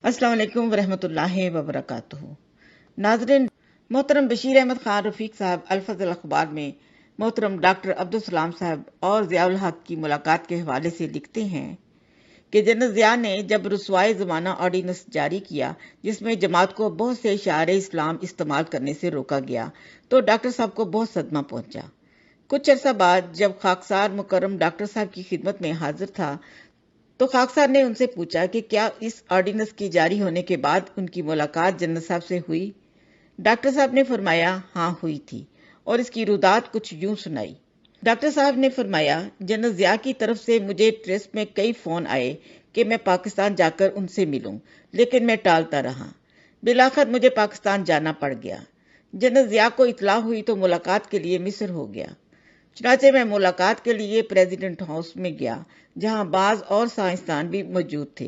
अस्सलाम वालेकुम वरहमतुल्लाहि वबरकातुहू। नाज़रीन, मोहतरम बशीर अहमद खान रफीक साहब अल-फज़ल अखबार में मोहतरम डॉक्टर अब्दुल सलाम साहब और ज़ियाउल हक की मुलाकात के हवाले से लिखते हैं कि जनरल ज़िया ने जब रुसवाए ज़माना ऑर्डिनेंस जारी किया जिसमें जमात को बहुत से शायर इस्लाम इस्तेमाल करने से रोका गया तो डॉक्टर साहब को बहुत सदमा पहुंचा। कुछ अरसा बाद जब खाकसार मुकर्रम डॉक्टर साहब की खिदमत में हाजिर था तो खाकसार ने उनसे पूछा कि क्या इस ऑर्डिनेंस के जारी होने के बाद उनकी मुलाकात जनरल साहब से हुई। डॉक्टर साहब ने फरमाया हाँ हुई थी और इसकी रुदात कुछ यूं सुनाई। डॉक्टर साहब ने फरमाया जनरल ज़िया की तरफ से मुझे ट्रस्ट में कई फोन आए कि मैं पाकिस्तान जाकर उनसे मिलूं, लेकिन मैं टालता रहा। बिलाखिर मुझे पाकिस्तान जाना पड़ गया। जनरल ज़िया को इतला हुई तो मुलाकात के लिए मिस्र हो गया। चुनाचे मैं मुलाकात के लिए प्रेसिडेंट हाउस में गया जहां बाज और साइंसदान भी मौजूद थे।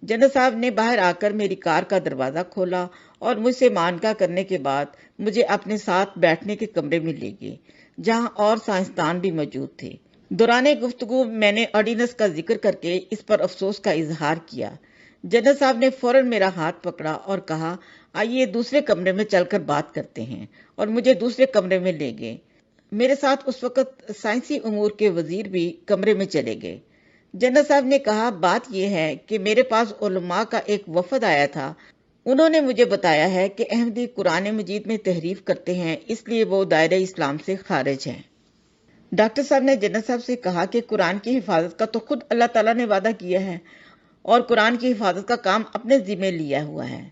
जनरल साहब ने बाहर आकर मेरी कार का दरवाजा खोला और मुझसे मानका करने के बाद मुझे अपने साथ बैठने के कमरे में ले गए जहां और साइंसदान भी मौजूद थे। दौरान गुफ्तगू मैंने ऑर्डिनेंस का जिक्र करके इस पर अफसोस का इजहार किया। जनरल साहब ने फौरन मेरा हाथ पकड़ा और कहा आइए दूसरे कमरे में चलकर बात करते हैं, और मुझे दूसरे कमरे में ले गए। मेरे साथ उस वक्त साइंसी उमूर के वजीर भी कमरे में चले गए। जनरल साहब ने कहा बात यह है कि मेरे पास उलमा का एक वफद आया था। उन्होंने मुझे बताया है कि अहमदी कुरान मजीद में तहरीफ करते हैं, इसलिए वो दायरे इस्लाम से खारिज हैं। डॉक्टर साहब ने जनरल साहब से कहा कि कुरान की हिफाजत का तो खुद अल्लाह ताला ने वादा किया है और कुरान की हिफाजत का काम अपने जिम्मे लिया हुआ है,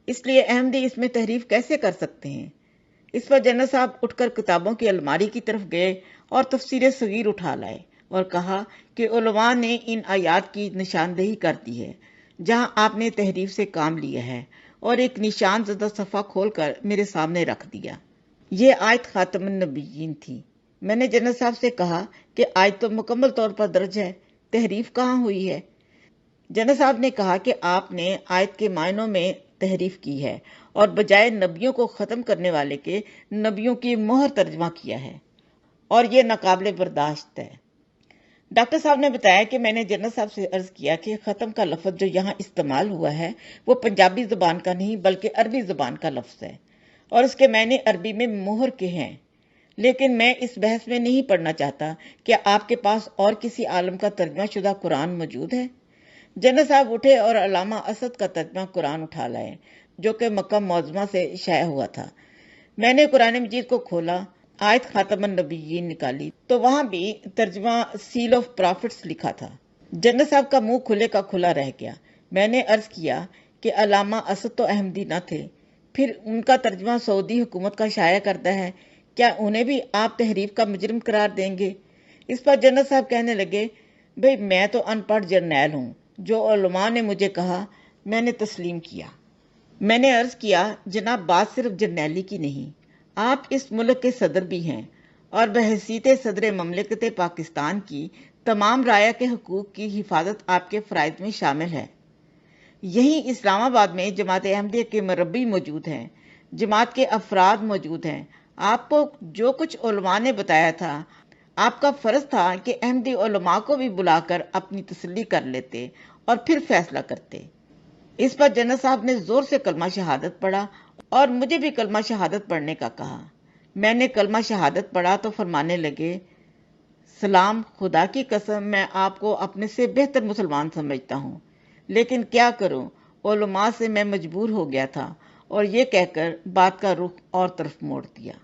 इसलिए अहमदी इसमें तहरीफ कैसे कर सकते हैं। इस पर जनरल साहब उठकर किताबों की अलमारी की तरफ गए और तफसीर सगीर उठा लाए और कहा कि उलमा ने इन आयात की निशानदेही कर दी है जहां आपने तहरीफ से काम लिया है, और एक निशान ज़दा सफ़ा खोलकर मेरे सामने रख दिया। ये आयत खातमुन नबिय्यीन थी। मैंने जनरल साहब से कहा कि आयत तो मुकम्मल तौर पर दर्ज है, तहरीफ कहाँ हुई है। जनरल साहब ने कहा कि आपने आयत के मायनों में तहरीफ की है और बजाय नबियों को खत्म करने वाले के नबियों की मोहर तर्जमा किया है, और ये नाकाबिले बर्दाश्त है। डॉक्टर साहब ने बताया कि मैंने जनरल साहब से अर्ज किया कि खत्म का लफ्ज जो यहाँ इस्तेमाल हुआ है वो पंजाबी जुबान का नहीं बल्कि अरबी जुबान का लफ्ज है और उसके मायने अरबी में मोहर के हैं, लेकिन मैं इस बहस में नहीं पढ़ना चाहता। क्या आपके पास और किसी आलम का तर्जमा शुदा कुरान मौजूद है। जनरल साहब उठे और अल्लामा असद का तर्जमा कुरान उठा लाए जो कि मक्का मौज़मा से शाया हुआ था। मैंने कुरान मजीद को खोला, आयत खातमुन नबिय्यीन निकाली तो वहां भी तर्जमा सील ऑफ प्रॉफिट्स लिखा था। जनरल साहब का मुंह खुले का खुला रह गया। मैंने अर्ज किया कि अल्लामा असद तो अहमदी न थे, फिर उनका तर्जमा सऊदी हुकूमत का शाया करता है, क्या उन्हें भी आप तहरीफ का मुजरिम करार देंगे। इस पर जनरल साहब कहने लगे भाई मैं तो अनपढ़ जर्नैल हूँ, जो उलमा ने मुझे कहा मैंने तस्लीम किया। मैंने अर्ज किया जनाब बात सिर्फ जर्नैली की नहीं, आप इस मुल्क के सदर भी हैं और बहसीत सदर ममलिकत पाकिस्तान की तमाम राया के हकूक की हिफाजत आपके फ़राइज़ में शामिल है। यहीं इस्लामाबाद में जमात अहमदिया के मरबी मौजूद हैं, जमात के अफराद मौजूद हैं। आपको जो कुछ उलमा ने बताया था आपका फर्ज था कि अहमदी उलमा को भी बुलाकर अपनी तसल्ली कर लेते और फिर फैसला करते। इस पर जनरल साहब ने जोर से कलमा शहादत पढ़ा और मुझे भी कलमा शहादत पढ़ने का कहा। मैंने कलमा शहादत पढ़ा तो फरमाने लगे सलाम, खुदा की कसम मैं आपको अपने से बेहतर मुसलमान समझता हूँ, लेकिन क्या करूँ उलमा से मैं मजबूर हो गया था, और ये कहकर बात का रुख और तरफ मोड़ दिया।